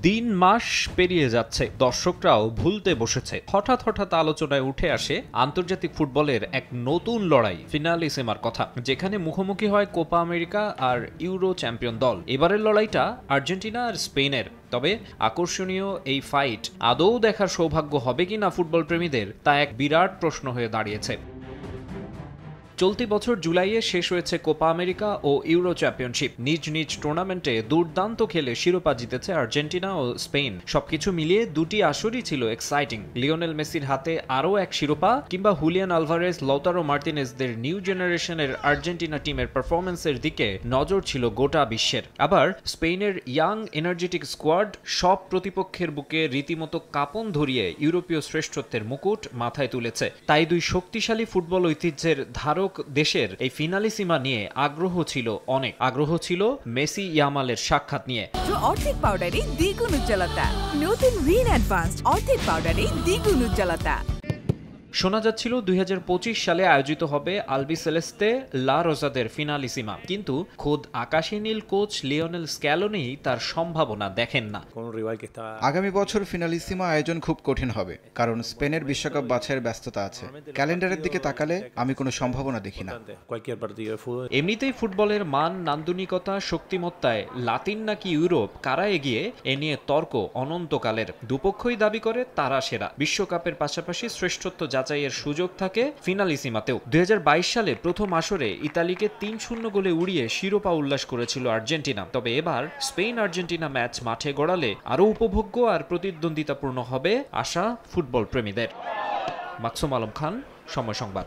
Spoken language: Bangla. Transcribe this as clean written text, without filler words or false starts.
দিন মাস পেরিয়ে যাচ্ছে, দর্শকরাও ভুলতে বসেছে। হঠাৎ হঠাৎ আলোচনায় উঠে আসে আন্তর্জাতিক ফুটবলের এক নতুন লড়াই, ফিনালিসিমার কথা, যেখানে মুখোমুখি হয় কোপা আমেরিকা আর ইউরো চ্যাম্পিয়ন দল। এবারের লড়াইটা আর্জেন্টিনা আর স্পেনের। তবে আকর্ষণীয় এই ফাইট আদৌ দেখার সৌভাগ্য হবে কিনা ফুটবল প্রেমীদের, তা এক বিরাট প্রশ্ন হয়ে দাঁড়িয়েছে। চলতি বছর জুলাইয়ে শেষ হয়েছে কোপা আমেরিকা ও ইউরো চ্যাম্পিয়নশিপ। নিজ নিজ টুর্নামেন্টে দুর্দান্ত খেলে শিরোপা জিতেছে আর্জেন্টিনা ও স্পেন। সবকিছু মিলিয়ে দুটি আসরই ছিল এক্সাইটিং। লিওনেল মেসির হাতে আরও এক শিরোপা, কিংবা হুলিয়ান আলভারেজ, লৌতারো মার্টিনেজদের নিউ জেনারেশনের আর্জেন্টিনা টিমের পারফরমেন্সের দিকে নজর ছিল গোটা বিশ্বের। আবার স্পেনের ইয়াং এনার্জেটিক স্কোয়াড সব প্রতিপক্ষের বুকে রীতিমতো কাঁপন ধরিয়ে ইউরোপীয় শ্রেষ্ঠত্বের মুকুট মাথায় তুলেছে। তাই দুই শক্তিশালী ফুটবল ঐতিহ্যের ধারক দেশের এই ফিনালিসিমা নিয়ে আগ্রহ ছিল অনেক। আগ্রহ ছিল মেসি ইয়ামালের সাক্ষাৎ নিয়ে। অর্ধেক পাউডারে দ্বিগুণ উজ্জ্বলতা, নতুন রিন অ্যাডভান্সড অর্ধেক পাউডারে দ্বিগুণ উজ্জ্বলতা। শোনা যাচ্ছিল 2025 সালে আয়োজিত হবে আলবিসেলেস্তে লা রোজাদের ফিনালিসিমা, কিন্তু খোদ আকাশী নীল কোচ লিওনেল স্ক্যালোনি তার সম্ভাবনা দেখেন না। আগামী বছর ফিনালিসিমা আয়োজন খুব কঠিন হবে, কারণ স্পেনের বিশ্বকাপ বাছাইয়ের ব্যস্ততা আছে। ক্যালেন্ডারের দিকে তাকালে আমি কোনো সম্ভাবনা দেখি না। এমনিতেই ফুটবলের মান, নান্দনিকতা, শক্তিমত্তায় লাতিন নাকি ইউরোপ, কারা এগিয়ে এ নিয়ে তর্ক অনন্তকালের। দুপক্ষই দাবি করে তারা সেরা। বিশ্বকাপের পাশাপাশি শ্রেষ্ঠত্ব যাচাইয়ের সুযোগ থাকে ফিনালিসিমাতেও। 2022 সালে প্রথম আসরে ইতালিকে 3-0 গোলে উড়িয়ে শিরোপা উল্লাস করেছিল আর্জেন্টিনা। তবে এবার স্পেন আর্জেন্টিনা ম্যাচ মাঠে গড়ালে আরও উপভোগ্য আর প্রতিদ্বন্দ্বিতাপূর্ণ হবে আশা ফুটবল প্রেমীদের। মাকসুম আলম খান, সময় সংবাদ।